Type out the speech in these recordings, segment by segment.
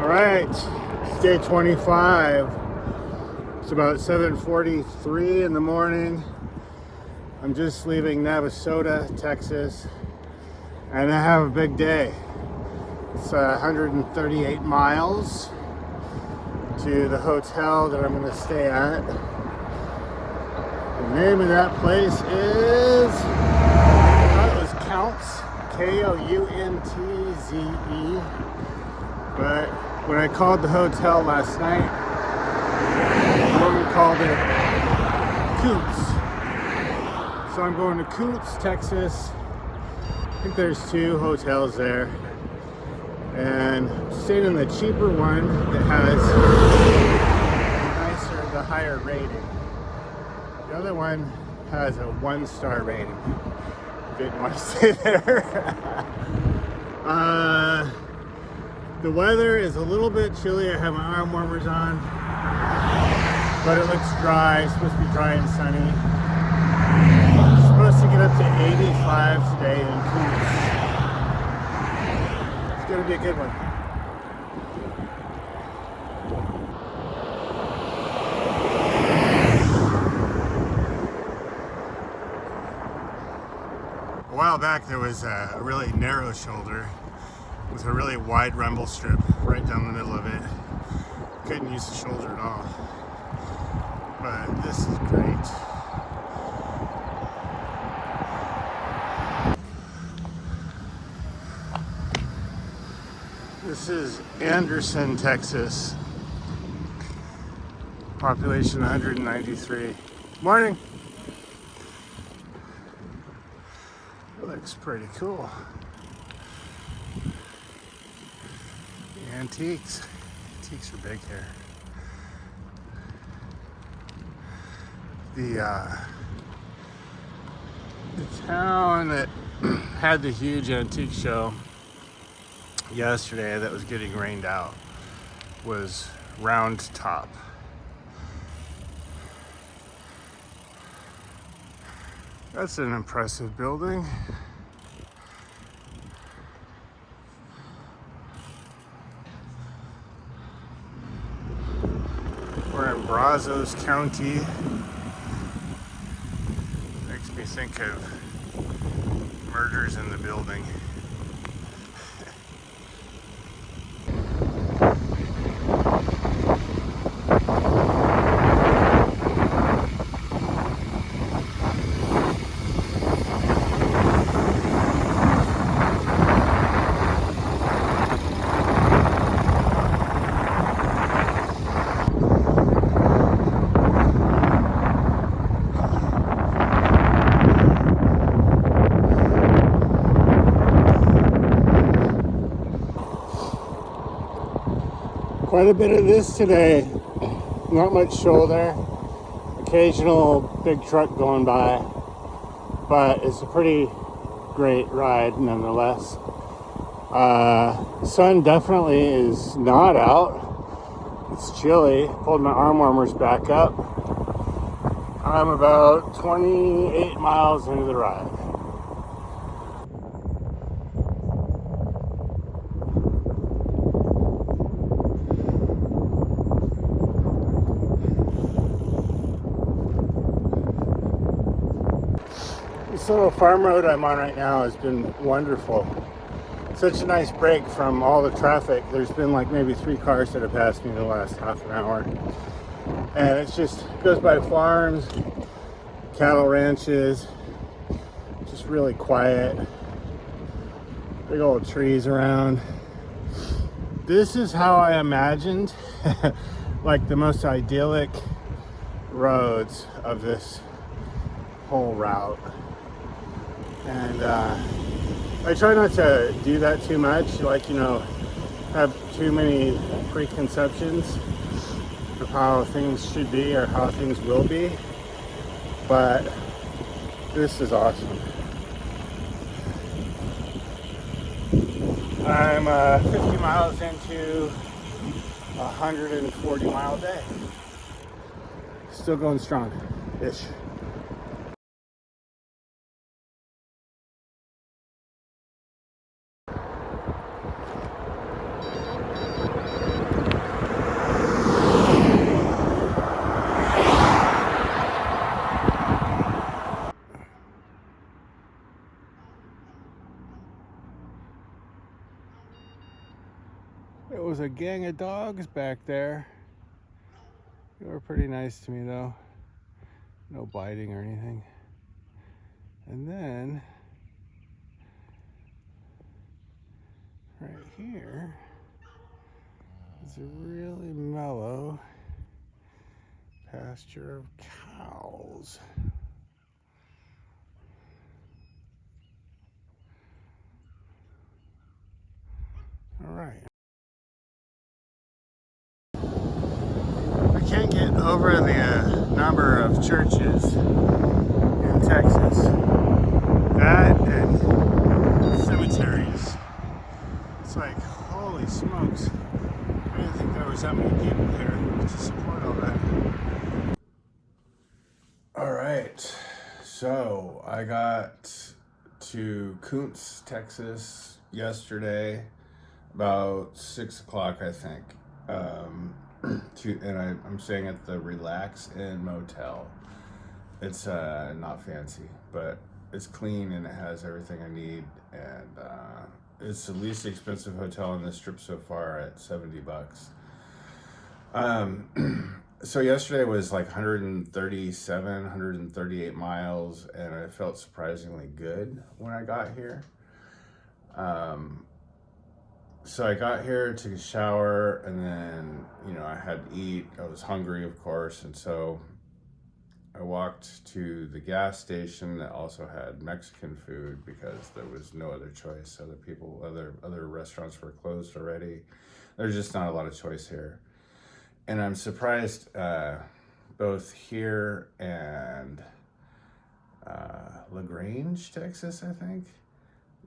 All right, it's day 25. It's about 7:43 in the morning. I'm just leaving Navasota, Texas, and I have a big day. It's 138 miles to the hotel that I'm going to stay at. The name of that place is, I thought it was Counts, K-O-U-N-T-Z-E. But when I called the hotel last night, the woman called it Coots. So I'm going to Coots, Texas. I think there's 2 hotels there. And staying in the cheaper one that has the higher rating. The other one has a 1-star rating. Didn't want to stay there. The weather is a little bit chilly. I have my arm warmers on, but it looks dry. It's supposed to be dry and sunny. It's supposed to get up to 85 today in Coots. It's going to be a good one. A while back there was a really narrow shoulder with a really wide rumble strip right down the middle of it. Couldn't use the shoulder at all. But this is great. This is Anderson, Texas. Population 193. Morning. It looks pretty cool. Antiques. Antiques are big here. The town that had the huge antique show yesterday that was getting rained out was Round Top. That's an impressive building. We're in Brazos County. Makes me think of murders in the building. Quite a bit of this today. Not much shoulder. Occasional big truck going by. But it's a pretty great ride nonetheless. Sun definitely is not out. It's chilly. Pulled my arm warmers back up. I'm about 28 miles into the ride. This little farm road I'm on right now has been wonderful. Such a nice break from all the traffic. There's been like maybe 3 cars that have passed me in the last half an hour. And it's just goes by farms, cattle ranches, just really quiet. Big old trees around. This is how I imagined like the most idyllic roads of this whole route. And I try not to do that too much, like, have too many preconceptions of how things should be or how things will be. But this is awesome. I'm 50 miles into a 140-mile day. Still going strong-ish. It was a gang of dogs back there. They were pretty nice to me though. No biting or anything. And then right here is a really mellow pasture of cows. All right. I can't get over the number of churches in Texas. That and cemeteries. It's like, holy smokes. I didn't think there was that many people here to support all that. All right. So I got to Kuntz, Texas yesterday about 6 o'clock, I think. I'm staying at the Relax Inn Motel. It's not fancy, but it's clean and it has everything I need. And it's the least expensive hotel on this trip so far at $70. So yesterday was like 137, 138 miles, and I felt surprisingly good when I got here. So I got here, took a shower, and then, I had to eat. I was hungry, of course, and so I walked to the gas station that also had Mexican food because there was no other choice. Other restaurants were closed already. There's just not a lot of choice here. And I'm surprised both here and LaGrange, Texas, I think.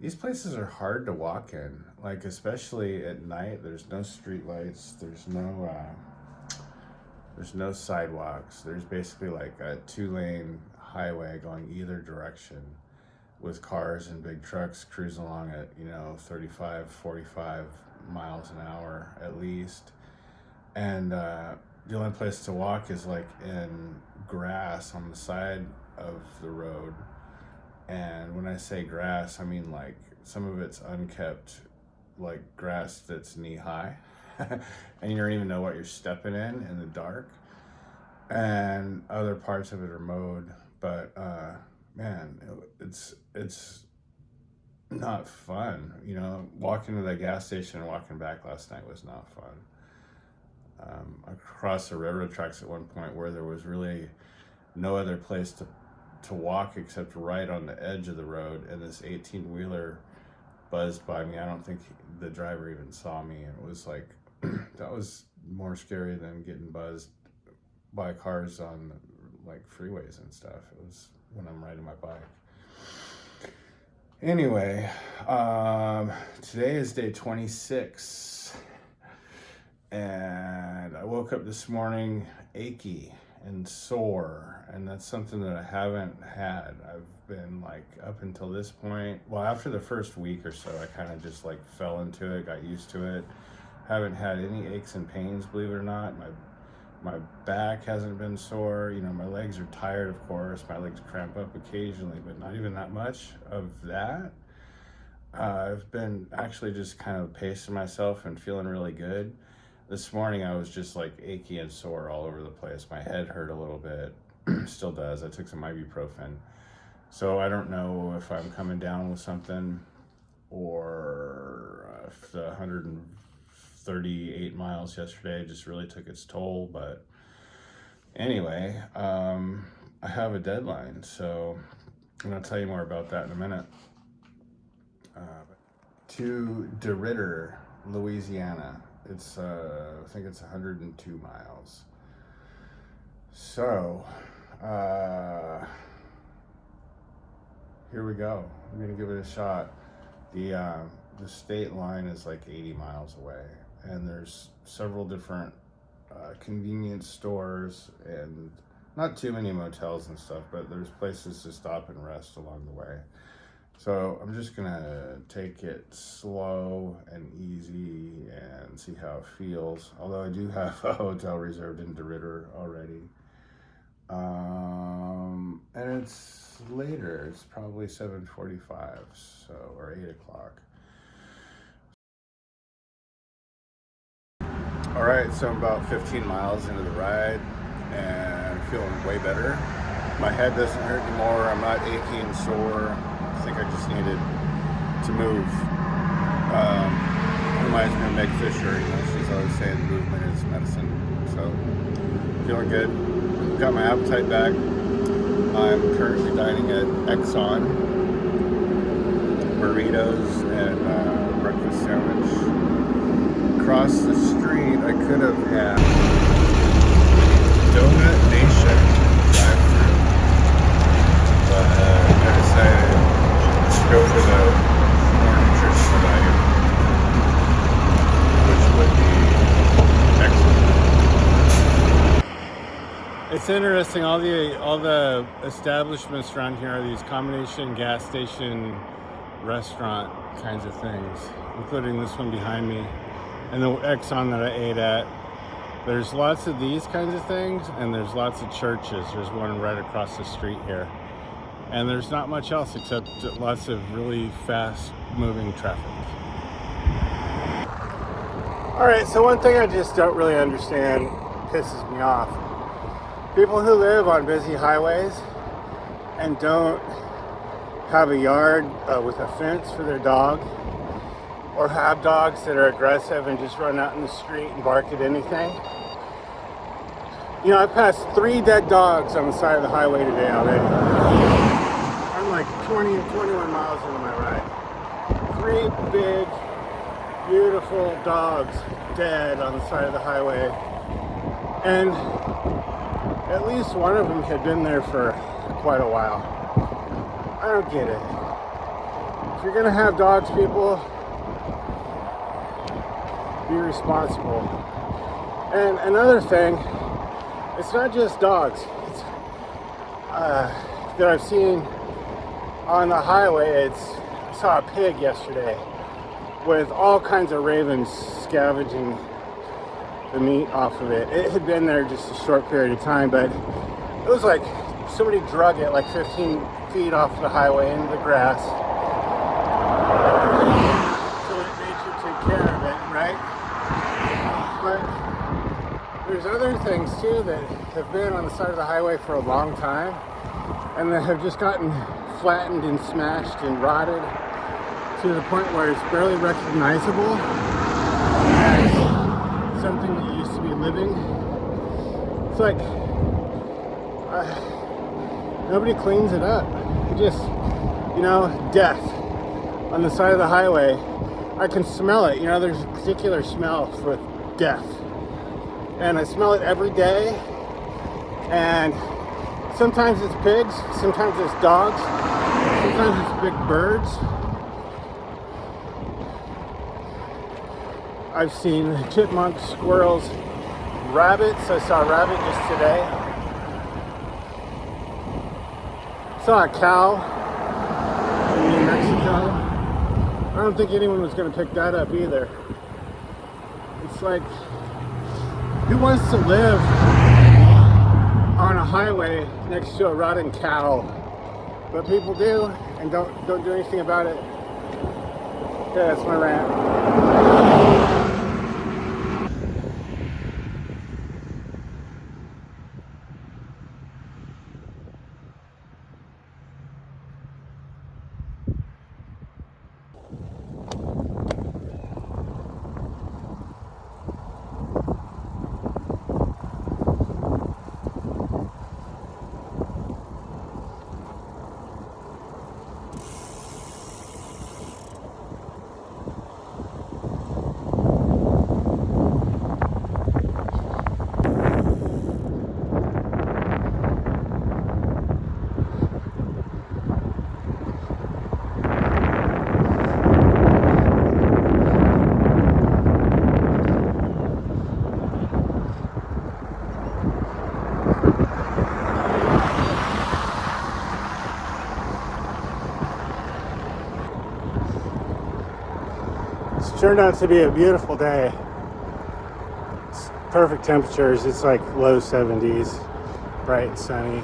These places are hard to walk in, like especially at night. There's no street lights. There's no sidewalks. There's basically like a 2-lane highway going either direction with cars and big trucks cruising along at 35, 45 miles an hour at least. And the only place to walk is like in grass on the side of the road. And when I say grass, I mean like some of it's unkept, like grass that's knee high, and you don't even know what you're stepping in the dark. And other parts of it are mowed, but man, it's not fun. Walking to the gas station and walking back last night was not fun. I crossed the railroad tracks at one point where there was really no other place to walk except right on the edge of the road, and this 18-wheeler buzzed by me. I don't think the driver even saw me, and it was like that was more scary than getting buzzed by cars on like freeways and stuff. It was when I'm riding my bike. Anyway, today is day 26, and I woke up this morning achy and sore, and that's something that I haven't had. I've been like, up until this point, well, after the first week or so, I kind of just like fell into it, got used to it. Haven't had any aches and pains, believe it or not. My back hasn't been sore. My legs are tired, of course. My legs cramp up occasionally, but not even that much of that. I've been actually just kind of pacing myself and feeling really good. This morning I was just like achy and sore all over the place. My head hurt a little bit, still does. I took some ibuprofen. So I don't know if I'm coming down with something or if the 138 miles yesterday just really took its toll. But anyway, I have a deadline, so I'm gonna tell you more about that in a minute. To DeRidder, Louisiana. It's I think it's 102 miles. So here we go. I'm gonna give it a shot. The state line is like 80 miles away, and there's several different convenience stores and not too many motels and stuff, but there's places to stop and rest along the way. So I'm just gonna take it slow and easy and see how it feels. Although I do have a hotel reserved in DeRidder already. And it's later, it's probably 7:45, or 8 o'clock. Alright, so I'm about 15 miles into the ride and feeling way better. My head doesn't hurt anymore. I'm not achy and sore. I think I just needed to move. Reminds me of Meg Fisher, she's always saying movement is medicine. So, feeling good. Got my appetite back. I'm currently dining at Exxon. Burritos and breakfast sandwich. Across the street, I could have had Donut Nation drive-thru, but I decided to go for the more nutritional diet, which would be excellent. It's interesting. All the establishments around here are these combination gas station restaurant kinds of things, including this one behind me and the Exxon that I ate at. There's lots of these kinds of things, and there's lots of churches. There's one right across the street here, and there's not much else except lots of really fast moving traffic. All right, so one thing I just don't really understand, pisses me off. People who live on busy highways and don't have a yard with a fence for their dog, or have dogs that are aggressive and just run out in the street and bark at anything. I passed 3 dead dogs on the side of the highway today already. I'm like 20 or 21 miles into my ride. 3 big, beautiful dogs dead on the side of the highway. And at least one of them had been there for quite a while. I don't get it. If you're gonna have dogs, people, be responsible. And another thing, it's not just dogs that I've seen on the highway. I saw a pig yesterday with all kinds of ravens scavenging the meat off of it. It had been there just a short period of time, but it was like somebody drug it like 15 feet off the highway into the grass. So let nature take care of it, right? But there's other things too that have been on the side of the highway for a long time and that have just gotten flattened and smashed and rotted to the point where it's barely recognizable as something that used to be living. It's like nobody cleans it up. It just, death on the side of the highway. I can smell it. There's a particular smell for death. And I smell it every day. And sometimes it's pigs, sometimes it's dogs, sometimes it's big birds. I've seen chipmunks, squirrels, rabbits. I saw a rabbit just today. Saw a cow in New Mexico. I don't think anyone was going to pick that up either. It's like, who wants to live on a highway next to a rotting cow? But people do, and don't do anything about it. Yeah, that's my rant. It's turned out to be a beautiful day. It's perfect temperatures. It's like low 70s, bright and sunny.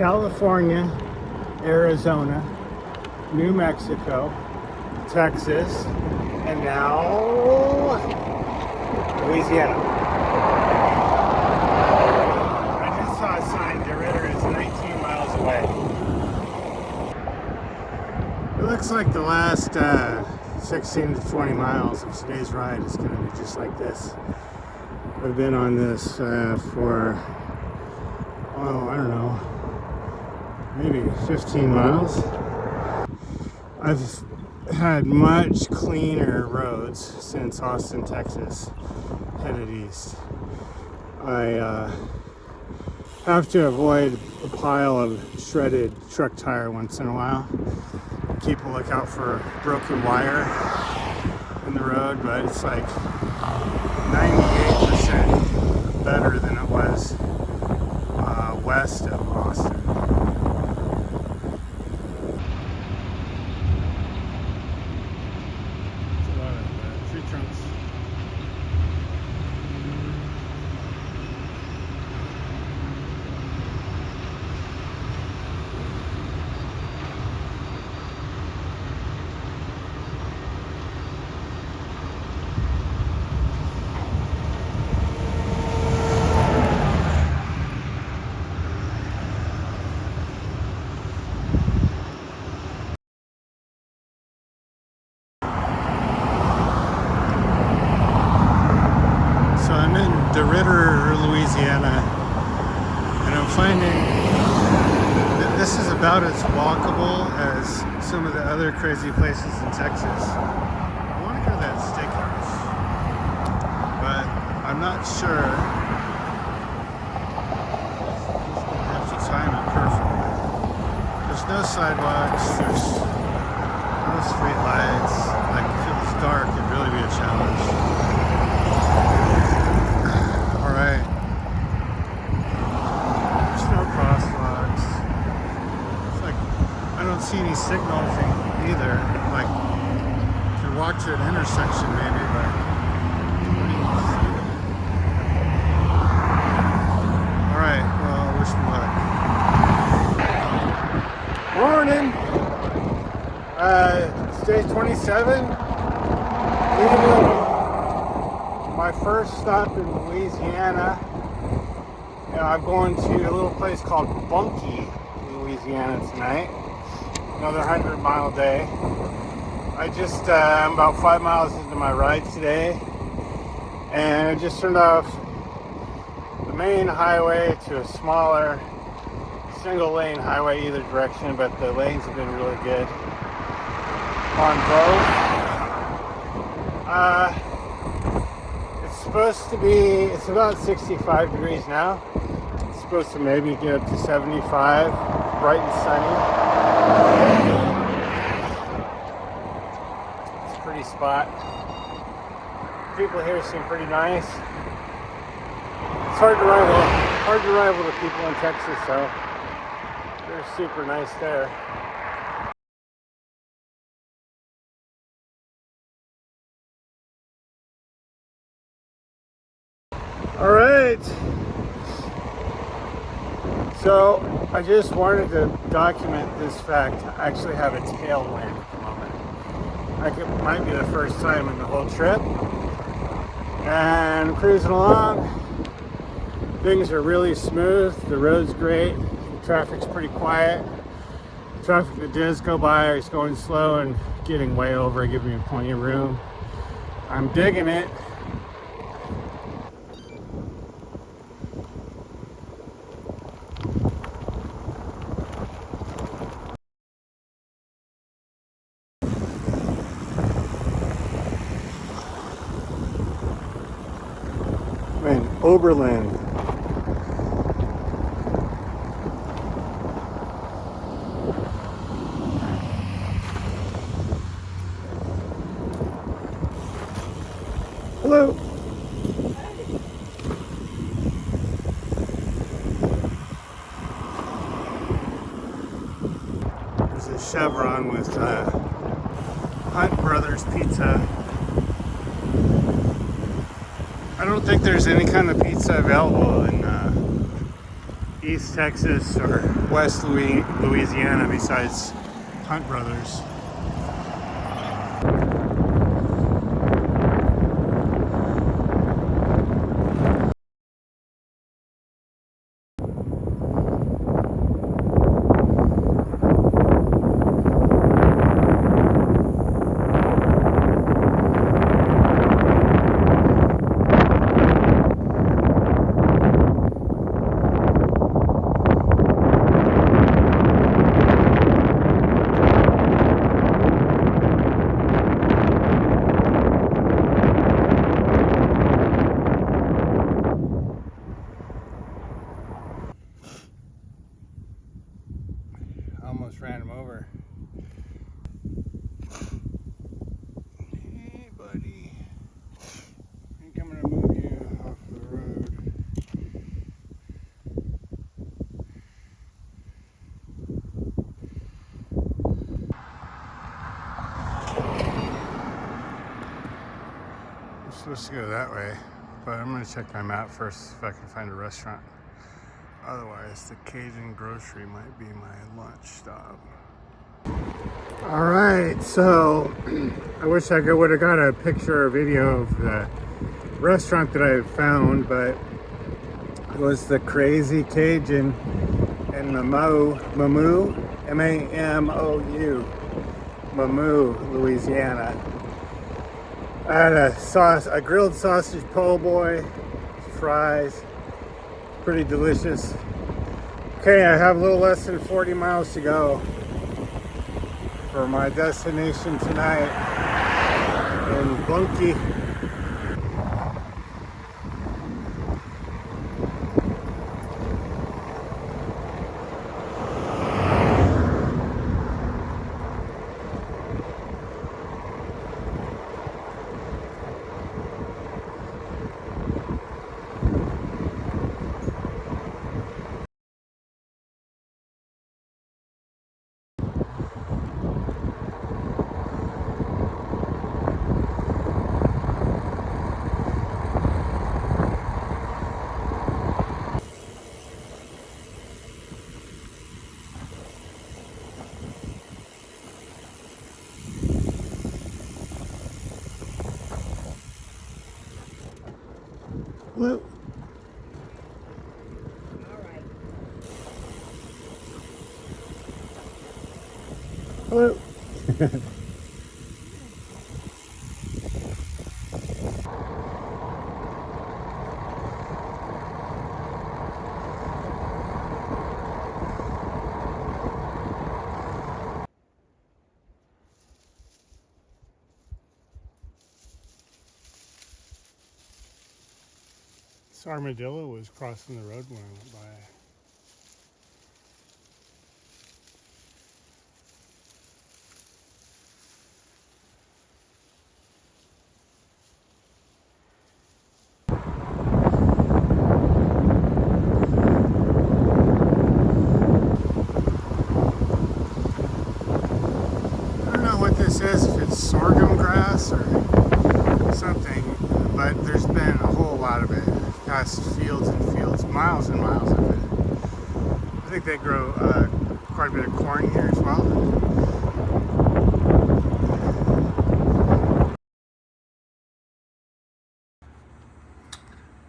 California, Arizona, New Mexico, Texas, and now Louisiana. I just saw a sign, DeRidder is 19 miles away. It looks like the last 16 to 20 miles of today's ride is going to be just like this. I've been on this for, oh, I don't know, maybe 15 miles. I've had much cleaner roads since Austin, Texas, headed east. I have to avoid a pile of shredded truck tire once in a while. Keep a lookout for broken wire in the road, but it's like 98% better than it was west of Austin. It's a lot of tree trunks. So I'm in DeRidder, Louisiana, and I'm finding that this is about as walkable as some of the other crazy places in Texas. I want to go to that steakhouse, but I'm not sure. I have to time it perfectly. There's no sidewalks, there's no street lights. Like, if it was dark, it'd really be a challenge. Alright. There's no crosswalks. It's like, I don't see any signals either. Like, you could walk to an intersection maybe, but I don't even see them. Alright, well, wish me luck. Morning! It's day 27. Leaving my first stop in Louisiana. I'm going to a little place called Bunkie, Louisiana tonight. Another 100-mile day. I'm about 5 miles into my ride today, and I just turned off the main highway to a smaller single-lane highway either direction, but the lanes have been really good on both. It's about 65 degrees now. It's supposed to maybe get up to 75, bright and sunny. It's a pretty spot. People here seem pretty nice. It's hard to rival the people in Texas, so they're super nice there. All right, so I just wanted to document this fact. I actually have a tailwind at the moment. Like, it might be the first time in the whole trip, and I'm cruising along. Things are really smooth, the road's great, the traffic's pretty quiet. The traffic that does go by is going slow and getting way over, giving me plenty of room. I'm digging it. In Oberlin. Hello. There's a Chevron with Hunt Brothers Pizza. I don't think there's any kind of pizza available in East Texas or West Louisiana besides Hunt Brothers. Almost ran him over. Hey, buddy. I think I'm gonna move you off the road. I'm supposed to go that way, but I'm gonna check my map first if I can find a restaurant. Otherwise, the Cajun Grocery might be my lunch stop. All right, so I wish I would have got a picture or video of the restaurant that I found, but it was the Crazy Cajun in Mamou, M-A-M-O-U, Mamou, Louisiana. I had a grilled sausage po' boy, fries, pretty delicious. Okay, I have a little less than 40 miles to go for my destination tonight in Bunkie. Hello. Hello. This armadillo was crossing the road when I went by. I don't know what this is, if it's sorghum grass or something, but there's been a whole lot of it. Past fields and fields, miles and miles of it. I think they grow quite a bit of corn here as well.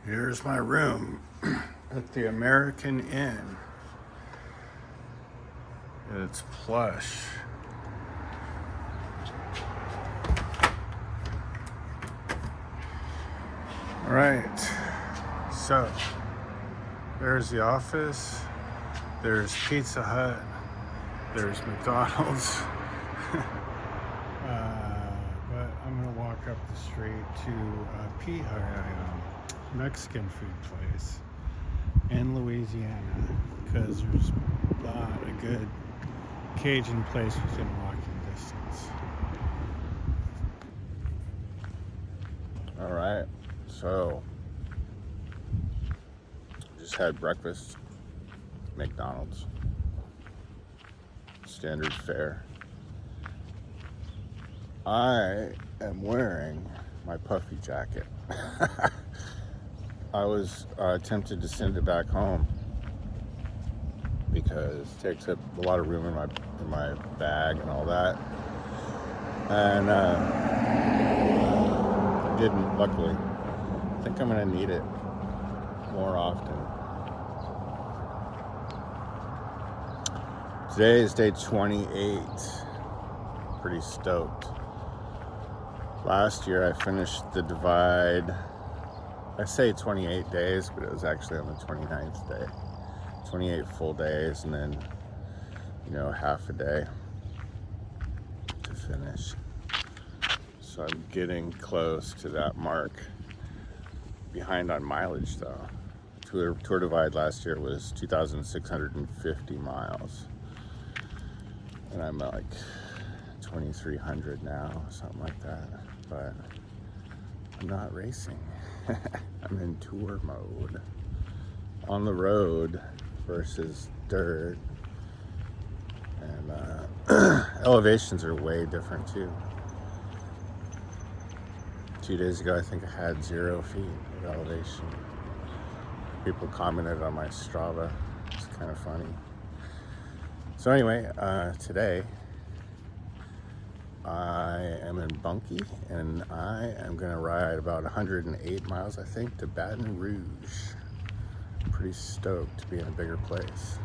Here's my room at the American Inn. It's plush. All right, so there's the office, there's Pizza Hut, there's McDonald's, but I'm gonna walk up the street to a Mexican food place in Louisiana, because there's not a good Cajun place within walking distance. All right, so just had breakfast, McDonald's, standard fare. I am wearing my puffy jacket. I was tempted to send it back home, because it takes up a lot of room in my bag and all that. And I didn't, luckily. I think I'm gonna need it more often. Today is day 28. Pretty stoked. Last year I finished the divide. I say 28 days, but it was actually on the 29th day. 28 full days, and then, half a day to finish. So I'm getting close to that mark. Behind on mileage though. Tour divide last year was 2,650 miles. And I'm at like 2,300 now, something like that. But I'm not racing. I'm in tour mode. On the road versus dirt. And elevations are way different too. 2 days ago, I think I had 0 feet of elevation. People commented on my Strava. It's kind of funny. So anyway, today I am in Bunkie, and I am gonna ride about 108 miles, I think, to Baton Rouge. Pretty stoked to be in a bigger place.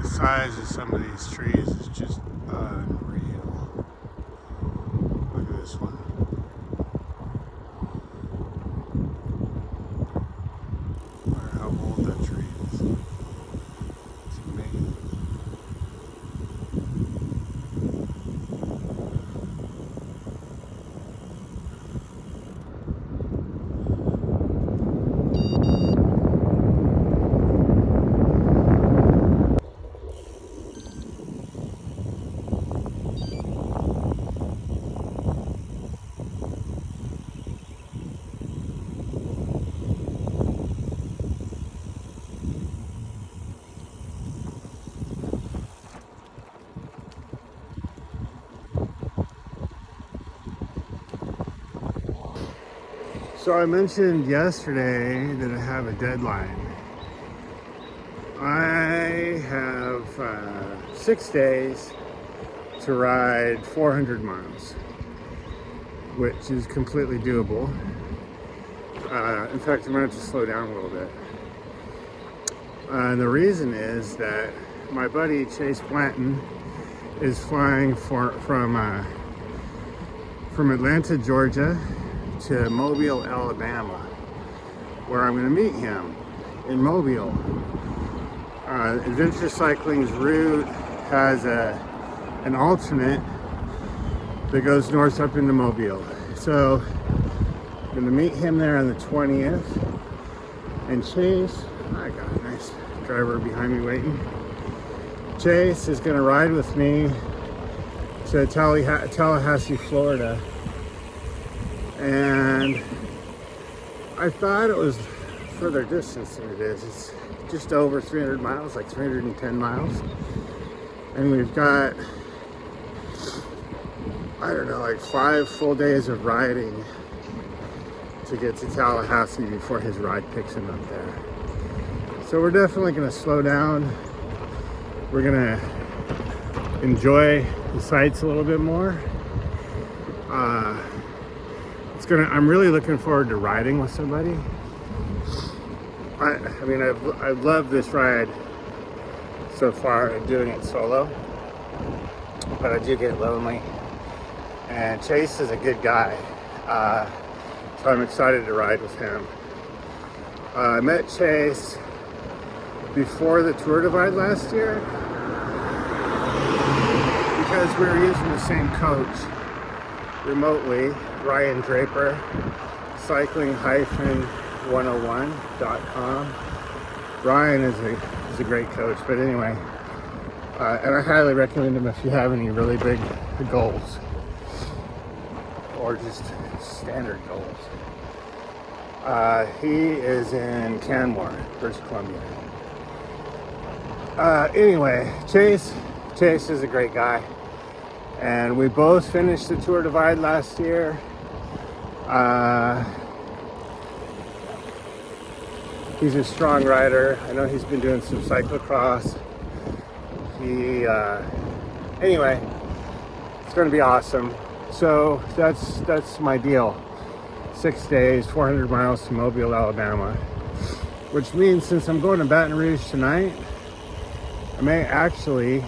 The size of some of these trees is just unreal. Look at this one. I wonder how old that tree is. It's amazing. So I mentioned yesterday that I have a deadline. I have 6 days to ride 400 miles, which is completely doable. In fact, I'm going to have to slow down a little bit. And the reason is that my buddy Chase Blanton is flying from Atlanta, Georgia to Mobile, Alabama, where I'm going to meet him in Mobile. Adventure Cycling's route has an alternate that goes north up into Mobile. So I'm going to meet him there on the 20th. And Chase, I got a nice driver behind me waiting. Chase is going to ride with me to Tallahassee, Florida. And I thought it was further distance than it is. It's just over 300 miles, like 310 miles. And we've got, I don't know, like 5 full days of riding to get to Tallahassee before his ride picks him up there. So we're definitely gonna slow down. We're gonna enjoy the sights a little bit more. I'm really looking forward to riding with somebody. I mean, I've loved this ride so far and doing it solo, but I do get lonely. And Chase is a good guy, so I'm excited to ride with him. I met Chase before the Tour Divide last year because we were using the same coach remotely. Ryan Draper, cycling-101.com. Ryan is a great coach, but anyway, and I highly recommend him if you have any really big goals or just standard goals. He is in Canmore, British Columbia. Anyway, Chase is a great guy, and we both finished the Tour Divide last year. He's a strong rider. I know he's been doing some cyclocross. Anyway, it's going to be awesome. So that's my deal. 6 days, 400 miles to Mobile, Alabama. Which means since I'm going to Baton Rouge tonight, I may actually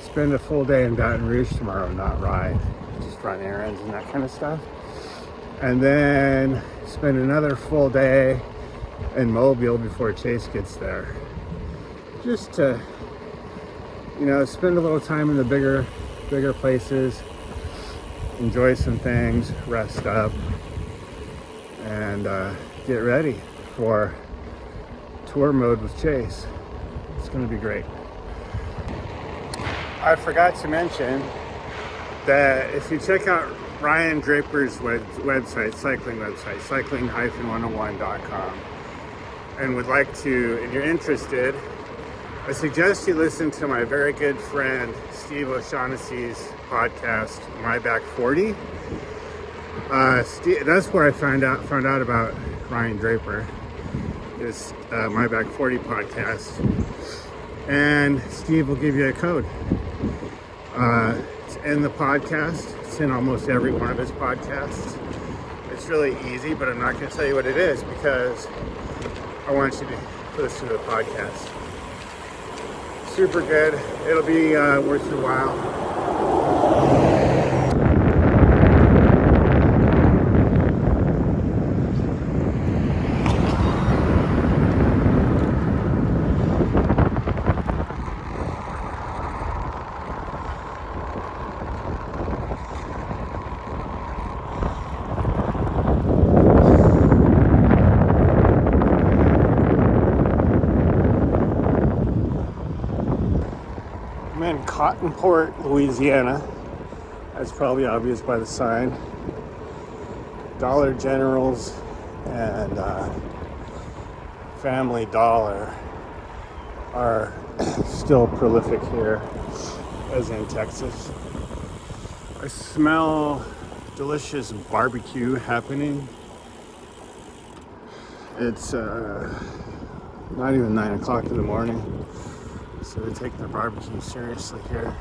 spend a full day in Baton Rouge tomorrow, not ride. Just run errands and that kind of stuff. And then spend another full day in Mobile before Chase gets there. Just to, spend a little time in the bigger places, enjoy some things, rest up, and get ready for tour mode with Chase. It's going to be great. I forgot to mention that if you check out Ryan Draper's website, cycling-101.com, and would like to, and you're interested, I suggest you listen to my very good friend Steve O'Shaughnessy's podcast, My Back 40. That's where I found out about Ryan Draper. This My Back 40 podcast, and Steve will give you a code. It's in the podcast. It's in almost every one of his podcasts. It's really easy, but I'm not going to tell you what it is because I want you to listen to the podcast. Super good. It'll be worth your while. I'm in Cottonport, Louisiana. That's probably obvious by the sign. Dollar Generals and Family Dollar are still prolific here, as in Texas. I smell delicious barbecue happening. It's not even 9 o'clock in the morning. So they take their barbecue seriously here.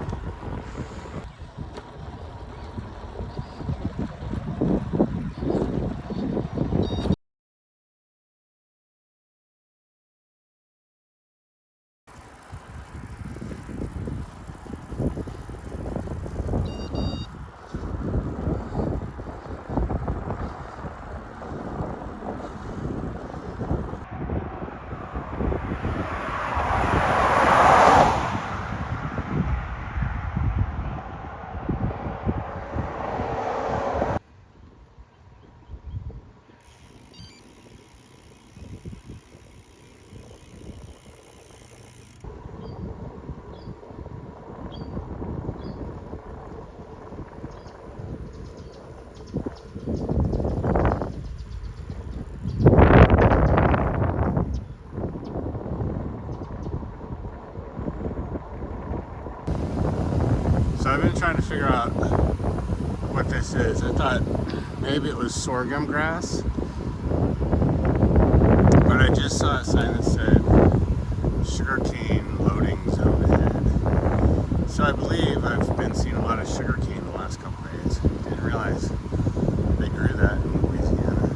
So I've been trying to figure out what this is. I thought maybe it was sorghum grass, but I just saw a sign that said sugarcane loading zone ahead. So I believe I've been seeing a lot of sugarcane the last couple days. Didn't realize they grew that in Louisiana.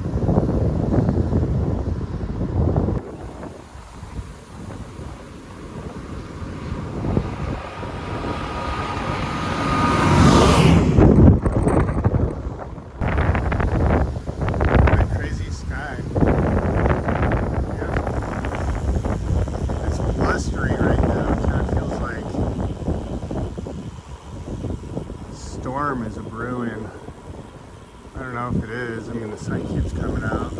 Storm is a brewing. I don't know if it is. I mean, the sun keeps coming out.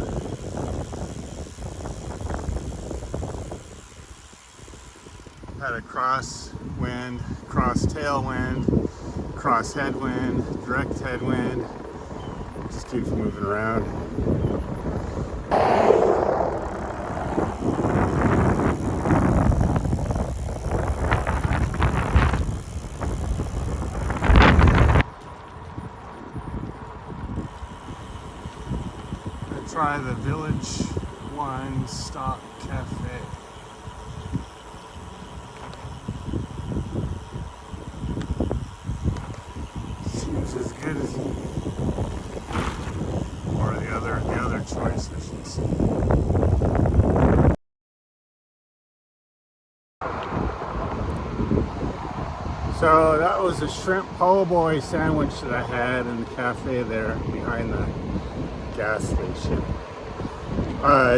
Had a cross wind, cross tailwind, cross headwind, direct headwind. Just keeps moving around. Try the Village 1 Stock Cafe. Seems as good as or the other choice, I should say. So that was a shrimp po' boy sandwich that I had in the cafe there behind the gas station.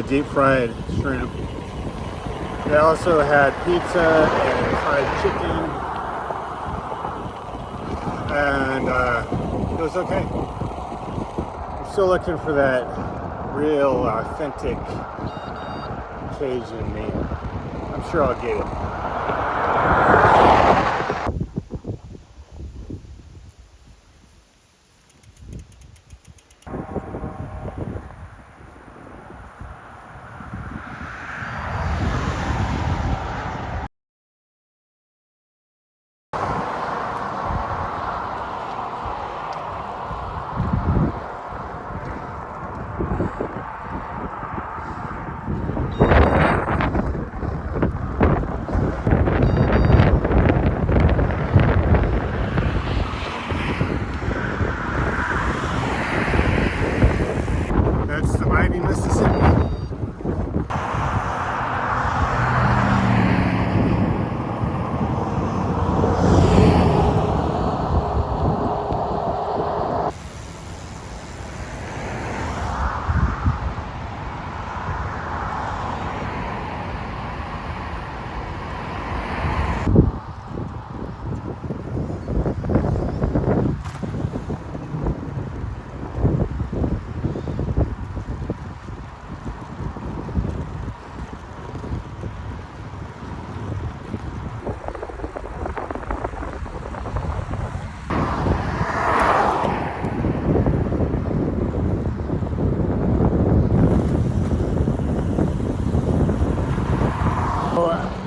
Deep fried shrimp. They also had pizza and fried chicken, and it was okay. I'm still looking for that real authentic Cajun meat. I'm sure I'll get it. That's the mighty Mississippi.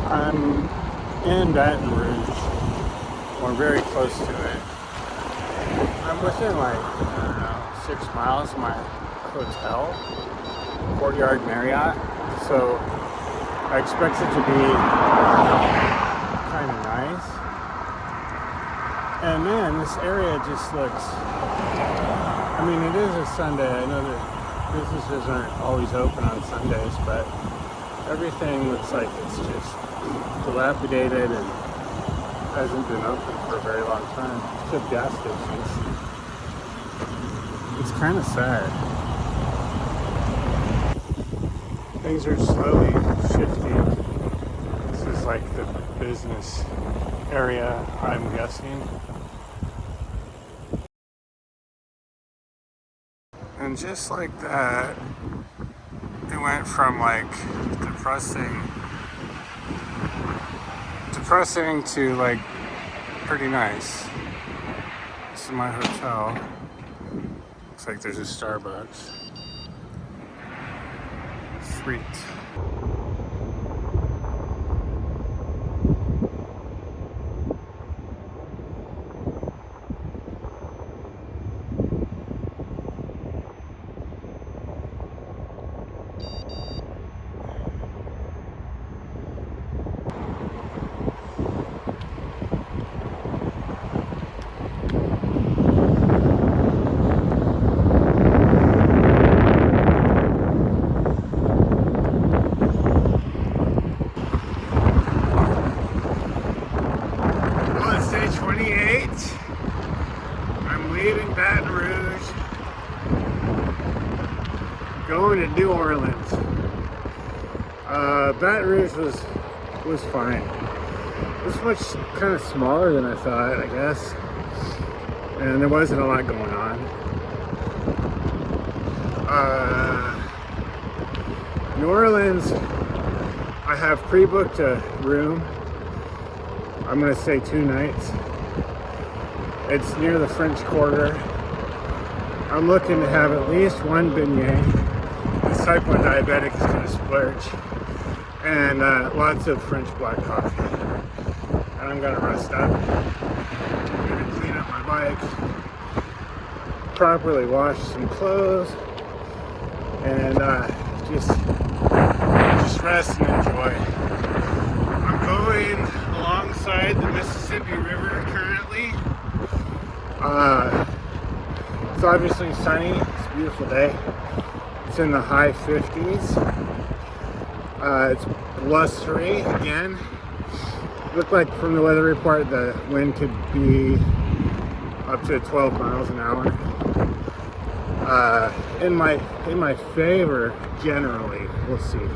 I'm in Baton Rouge, or very close to it. I'm within like, I don't know, 6 miles of my hotel, Courtyard Marriott, so I expect it to be kind of nice. And man, this area just looks, I mean, it is a Sunday. I know that businesses aren't always open on Sundays, but everything looks like it's just dilapidated and hasn't been open for a very long time, except gas stations. It's kind of sad. Things are slowly shifting. This is like the business area, I'm guessing. And just like that, it went from like depressing to like pretty nice. This is my hotel. Looks like there's a Starbucks. Sweet. Leaving Baton Rouge, going to New Orleans. Baton Rouge was fine. It was much kind of smaller than I thought, I guess, and there wasn't a lot going on. New Orleans, I have pre-booked a room. I'm gonna stay 2 nights. It's near the French Quarter. I'm looking to have at least 1 beignet. This type 1 diabetic is gonna splurge. And lots of French black coffee. And I'm gonna rest up. I'm gonna clean up my bike, properly wash some clothes, and just rest and enjoy. I'm going alongside the Mississippi River currently. It's obviously sunny. It's a beautiful day. It's in the high 50s. It's blustery again. Looked like from the weather report the wind could be up to 12 miles an hour. In my favor generally. We'll see.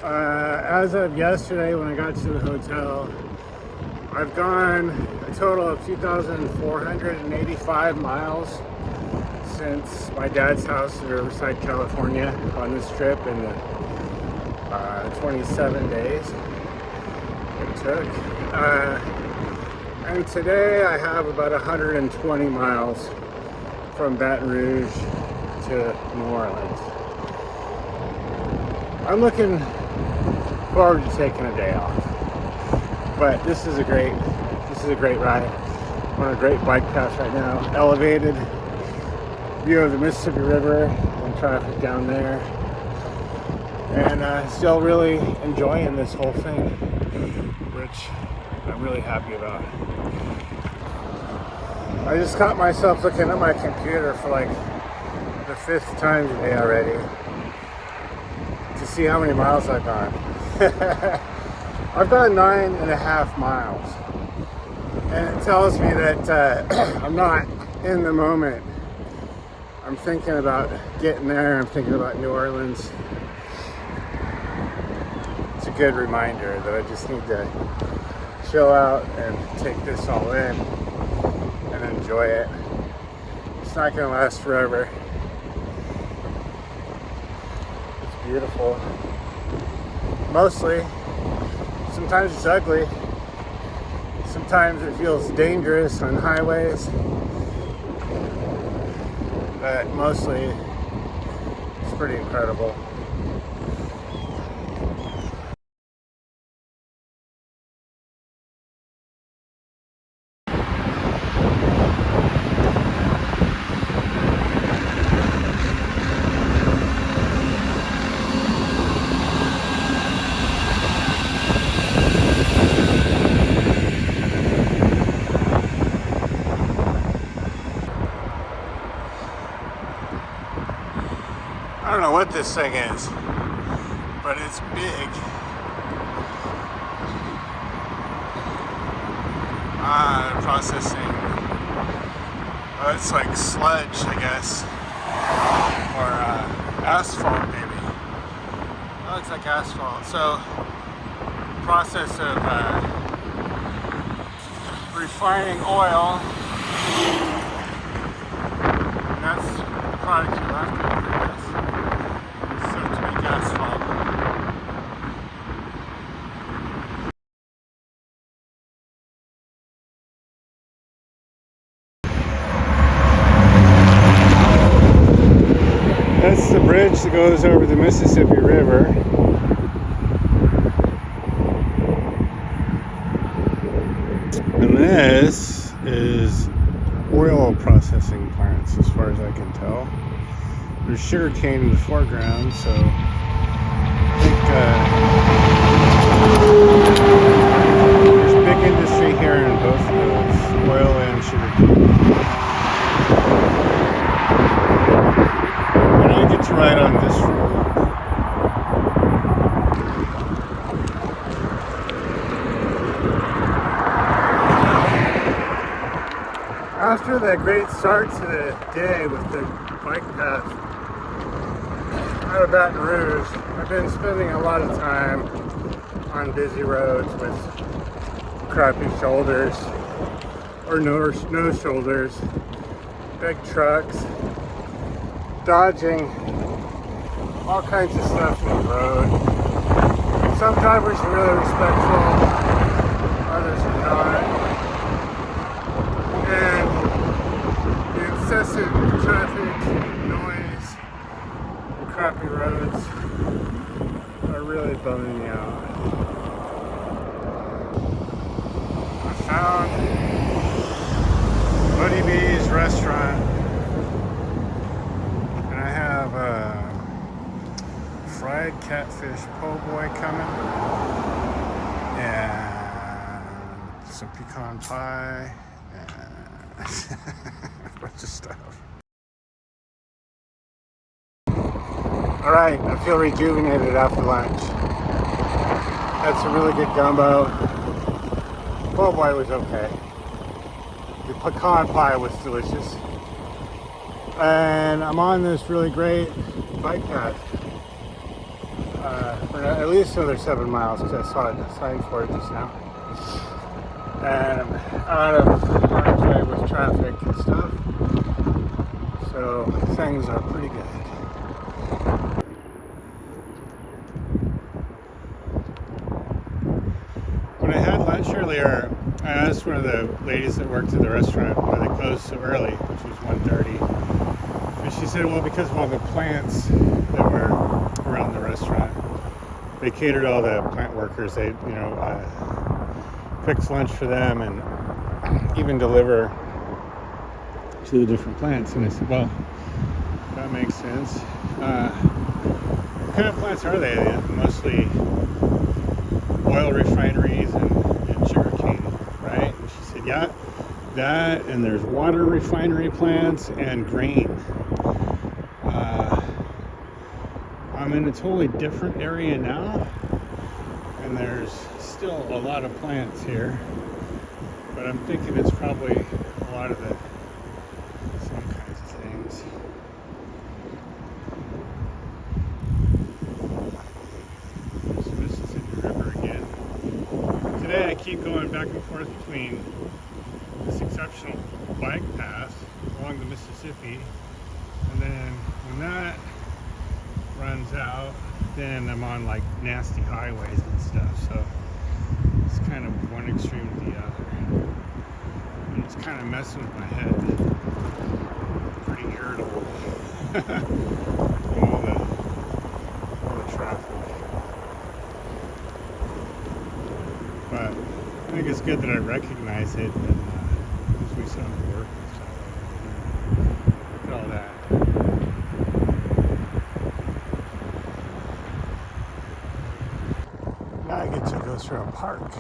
As of yesterday when I got to the hotel, I've gone a total of 2,485 miles since my dad's house in Riverside, California on this trip in the 27 days it took. And today I have about 120 miles from Baton Rouge to New Orleans. I'm looking forward to taking a day off. But this is a great ride. I'm on a great bike path right now. Elevated view of the Mississippi River and traffic down there. And still really enjoying this whole thing, which I'm really happy about. I just caught myself looking at my computer for like the 5th time today already to see how many miles I've gone. I've gone 9.5 miles, and it tells me that I'm not in the moment. I'm thinking about getting there. I'm thinking about New Orleans. It's a good reminder that I just need to chill out and take this all in and enjoy it. It's not going to last forever. It's beautiful. Mostly. Sometimes it's ugly. Sometimes it feels dangerous on highways. But mostly it's pretty incredible. I don't know what this thing is, but it's big. Processing. It's like sludge, I guess, or asphalt maybe. It looks like asphalt. So, process of refining oil. And that's the product you left over, I guess. So to make asphalt. That's the bridge that goes over the Mississippi River. And this is oil processing plants as far as I can tell. There's sugarcane in the foreground, so I think there's big industry here in both of those, oil and sugarcane. And I get to ride on this road. After that great start to the day with the bike path out of Baton Rouge, I've been spending a lot of time on busy roads with crappy shoulders or no shoulders, big trucks, dodging all kinds of stuff in the road. Some drivers are really respectful, others are not. And the incessant traffic, noise, and crappy roads are really bumming me out. I found Buddy B's restaurant fried catfish po' boy coming, and some pecan pie, and a bunch of stuff. All right, I feel rejuvenated after lunch. Had some really good gumbo. Po' boy was okay. The pecan pie was delicious. And I'm on this really great bike path for at least another 7 miles, because I saw a sign for it just now. And I'm out of harm's way with traffic and stuff, so things are pretty good. When I had lunch earlier, I asked one of the ladies that worked at the restaurant why they closed so early, which was 1:30. And she said, well, because of all the plants that were around the restaurant. They catered all the plant workers. They, fix lunch for them and even deliver to the different plants. And I said, well, that makes sense. What kind of plants are they? Mostly oil refineries and sugarcane, right? And she said, yeah, that, and there's water refinery plants and grain. I'm in a totally different area now, and there's still a lot of plants here, but I'm thinking it's probably a lot of the same kinds of things. There's the Mississippi River again. Today I keep going back and forth between this exceptional bike path along the Mississippi, and then when that runs out, then I'm on like nasty highways and stuff, so it's kind of one extreme to the other, and it's kind of messing with my head. Pretty irritable from all the traffic, but I think it's good that I recognize it and gives me something to work and stuff. Look at all that. Now I get to go through a park.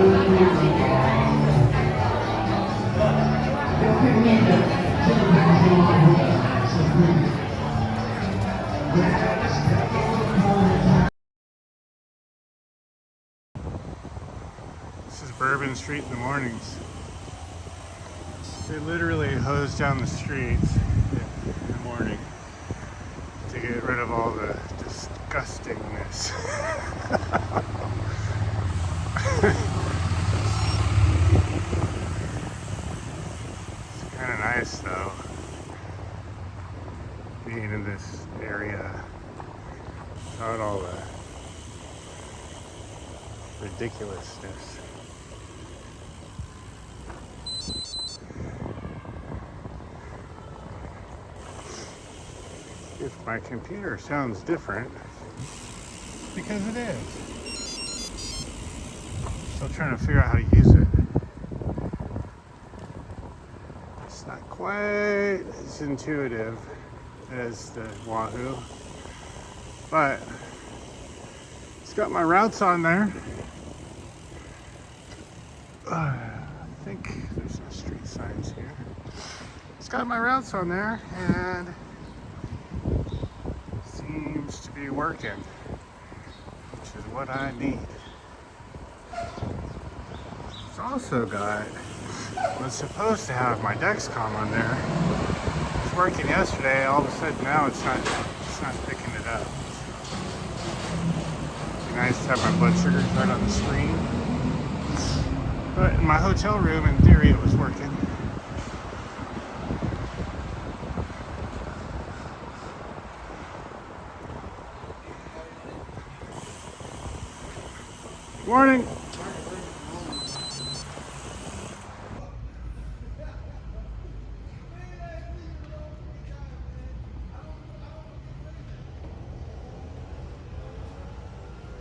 This is Bourbon Street in the mornings. They literally hose down the streets in the morning to get rid of all the disgustingness. It's kind of nice though, being in this area without all the ridiculousness. If my computer sounds different, because it is. Still trying to figure out how to use it. It's not quite as intuitive as the Wahoo, but it's got my routes on there. I think there's no street signs here. It's got my routes on there and seems to be working, which is what I need. It's also got, was supposed to have my Dexcom on there. It was working yesterday, all of a sudden now it's not picking it up. It'd be nice to have my blood sugars right on the screen. But in my hotel room, in theory, it was working. Morning.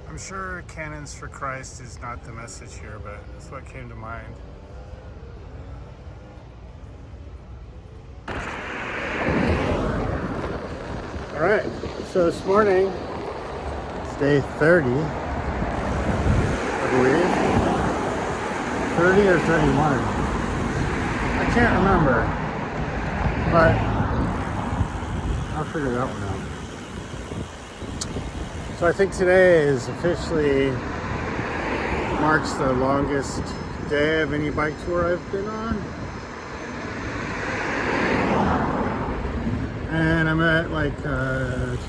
I'm sure Cannons for Christ is not the message here, but that's what came to mind. All right, so this morning, it's day 30, I believe. 30 or 31. I can't remember, but I'll figure that one out. So I think today is officially marks the longest day of any bike tour I've been on. And I'm at like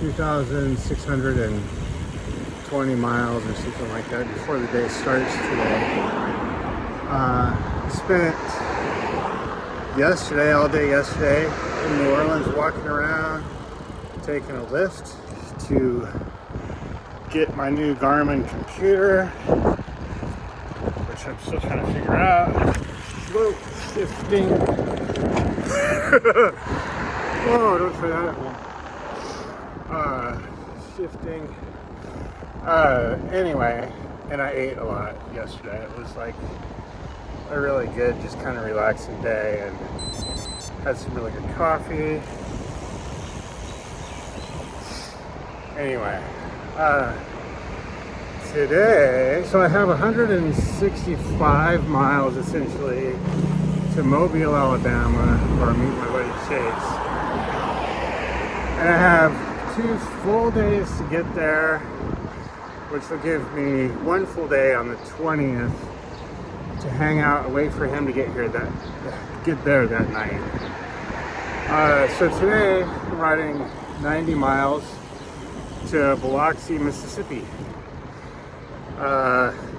2,620 miles or something like that before the day starts today. Spent yesterday, all day yesterday in New Orleans walking around, taking a lift to get my new Garmin computer, which I'm still trying to figure out. Whoa, shifting. Whoa, don't try that at me. Shifting. Anyway, and I ate a lot yesterday. It was like a really good, just kind of relaxing day, and had some really good coffee. Anyway, today, so I have 165 miles essentially to Mobile, Alabama, where I meet my buddy Chase. And I have 2 full days to get there, which will give me 1 full day on the 20th to hang out and wait for him to get there that night. So today I'm riding 90 miles to Biloxi, Mississippi,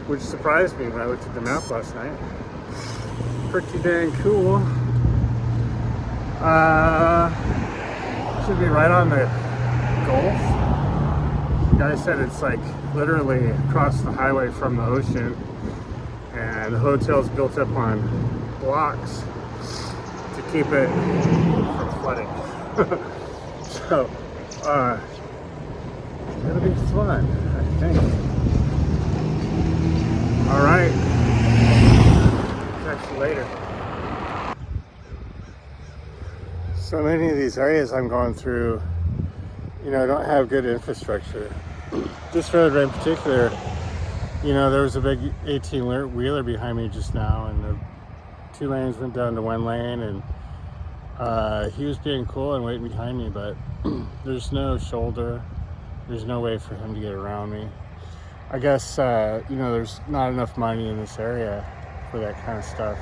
which surprised me when I looked at the map last night. Pretty dang cool. Should be right on the Gulf. The guy said it's like literally across the highway from the ocean, and the hotel's built up on blocks to keep it from flooding. So, it'll be fun, I think. All right. Catch you later. So many of these areas I'm going through, don't have good infrastructure. This road in particular You know, there was a big 18-wheeler behind me just now, and the 2 lanes went down to 1 lane, and he was being cool and waiting behind me, but there's no shoulder. There's no way for him to get around me. I guess, you know, there's not enough money in this area for that kind of stuff.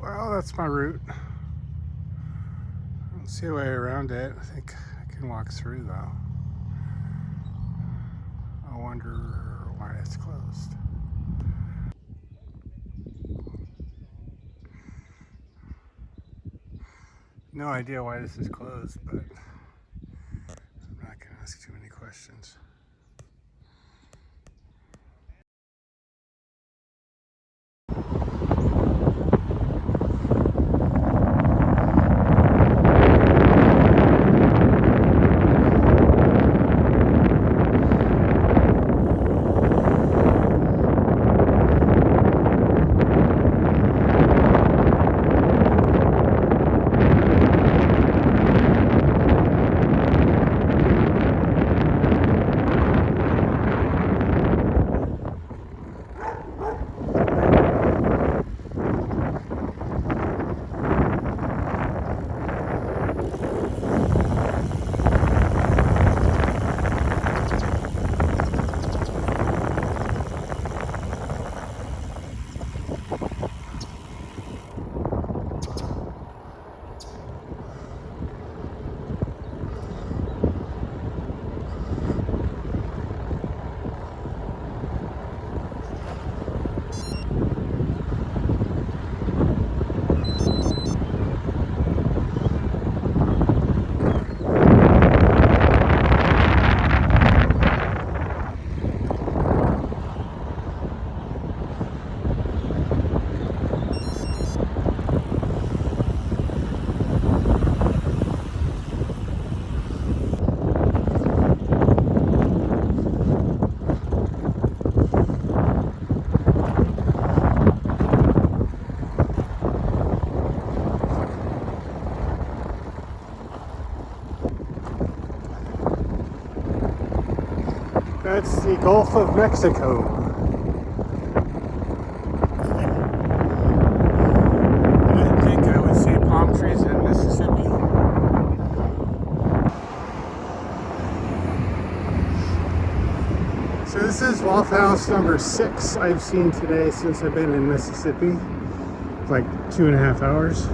Well, that's my route. I don't see a way around it. I think I can walk through, though. I wonder why it's closed. No idea why this is closed, but I'm not going to ask too many questions. That's the Gulf of Mexico. I didn't think I would see palm trees in Mississippi. So this is Waffle House number 6 I've seen today since I've been in Mississippi. It's like 2.5 hours.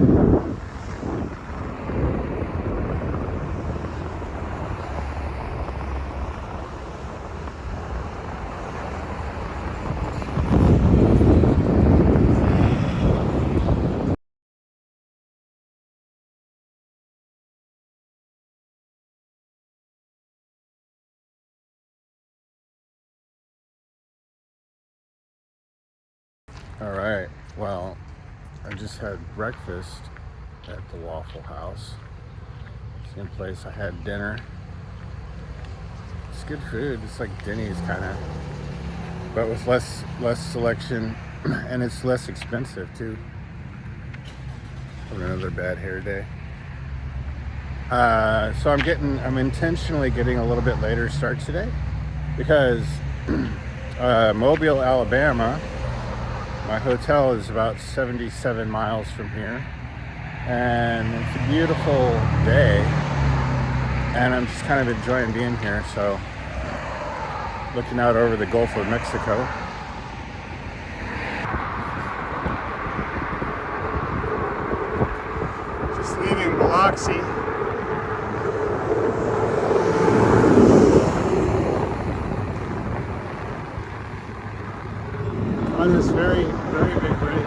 All right, well, I just had breakfast at the Waffle House. Same place I had dinner. It's good food. It's like Denny's kind of, but with less selection, and it's less expensive too. Another bad hair day. So I'm intentionally getting a little bit later start today because Mobile, Alabama. My hotel is about 77 miles from here, and it's a beautiful day, and I'm just kind of enjoying being here. So, looking out over the Gulf of Mexico. Just leaving Biloxi. On this very, very big bridge.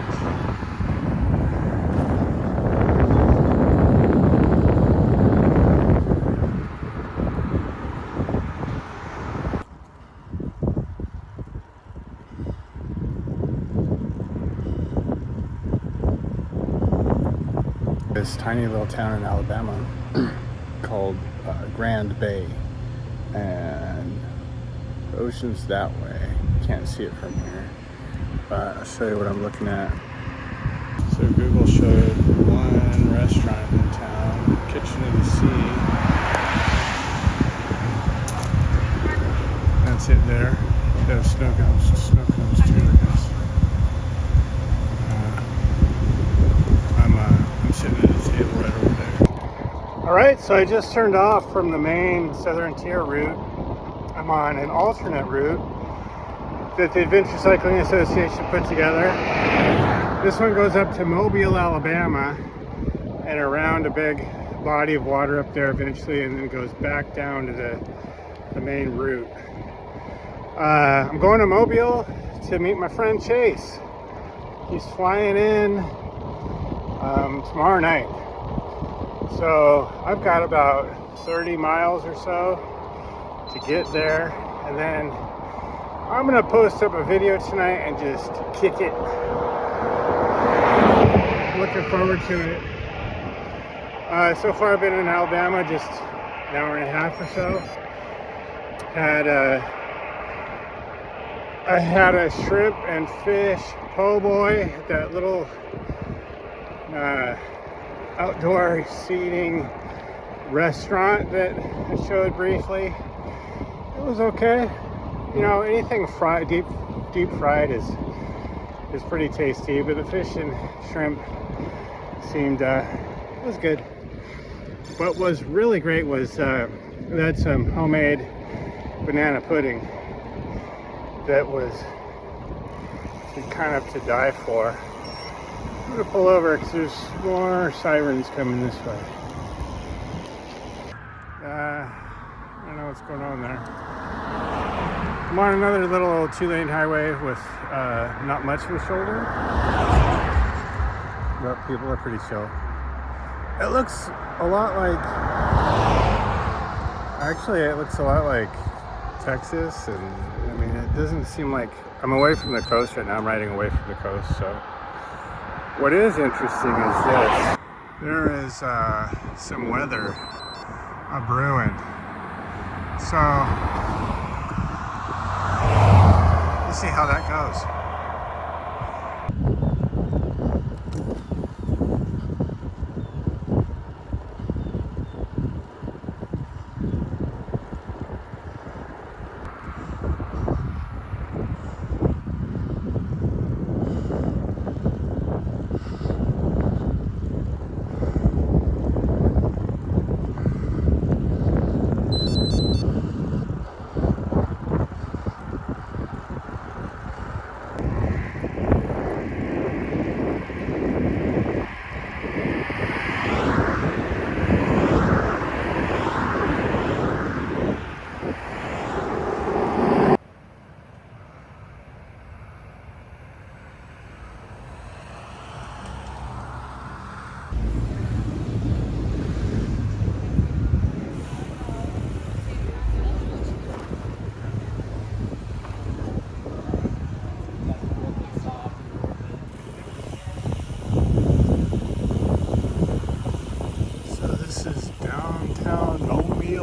this tiny little town in Alabama called Grand Bay, and the ocean's that way. Can't see it from here, but I'll show you what I'm looking at. So Google showed one restaurant in town, Kitchen of the Sea. That's it there. They have snow cones too, I guess. I'm sitting at a table right over there. Alright, so I just turned off from the main Southern Tier route. I'm on an alternate route that the Adventure Cycling Association put together. This one goes up to Mobile, Alabama, and around a big body of water up there eventually, and then goes back down to the main route. I'm going to Mobile to meet my friend Chase. He's flying in tomorrow night. So I've got about 30 miles or so to get there, and then I'm gonna post up a video tonight and just kick it. Looking forward to it. So far I've been in Alabama just an hour and a half or so. I had a shrimp and fish po' boy at that little outdoor seating restaurant that I showed briefly. It was okay. You know, anything fried, deep fried is pretty tasty, but the fish and shrimp seemed was good. What was really great was we had some homemade banana pudding that was kind of to die for. I'm gonna pull over because there's more sirens coming this way. I don't know what's going on there. I'm on another little 2-lane highway with not much of a shoulder, but people are pretty chill. It looks a lot like, actually it looks a lot like Texas, and I mean it doesn't seem like, I'm away from the coast right now, I'm riding away from the coast, so what is interesting is this. There is some weather brewing, so let's see how that goes.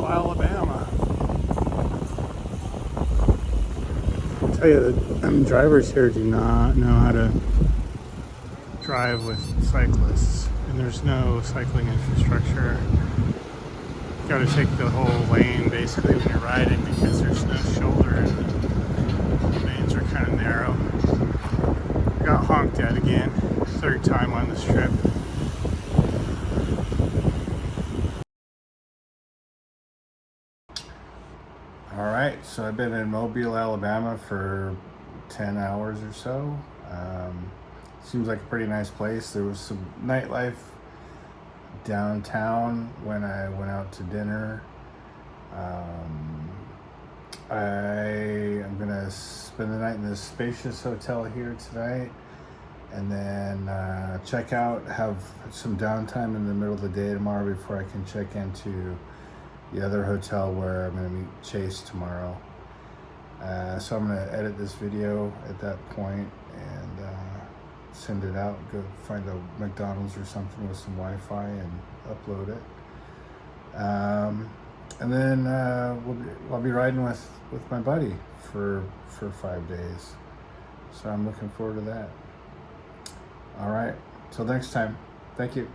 Alabama. I'll tell you, the drivers here do not know how to drive with cyclists, and there's no cycling infrastructure. You got to take the whole lane basically when you're riding because there's no shoulder and the lanes are kind of narrow. I got honked at again, third time on this trip. Alright, so I've been in Mobile, Alabama for 10 hours or so. Seems like a pretty nice place. There was some nightlife downtown when I went out to dinner. I am going to spend the night in this spacious hotel here tonight, and then have some downtime in the middle of the day tomorrow before I can check into the other hotel where I'm going to meet Chase tomorrow. So I'm going to edit this video at that point and send it out, go find a McDonald's or something with some Wi-Fi and upload it. And then I'll be riding with my buddy for 5 days. So I'm looking forward to that. All right, till next time. Thank you.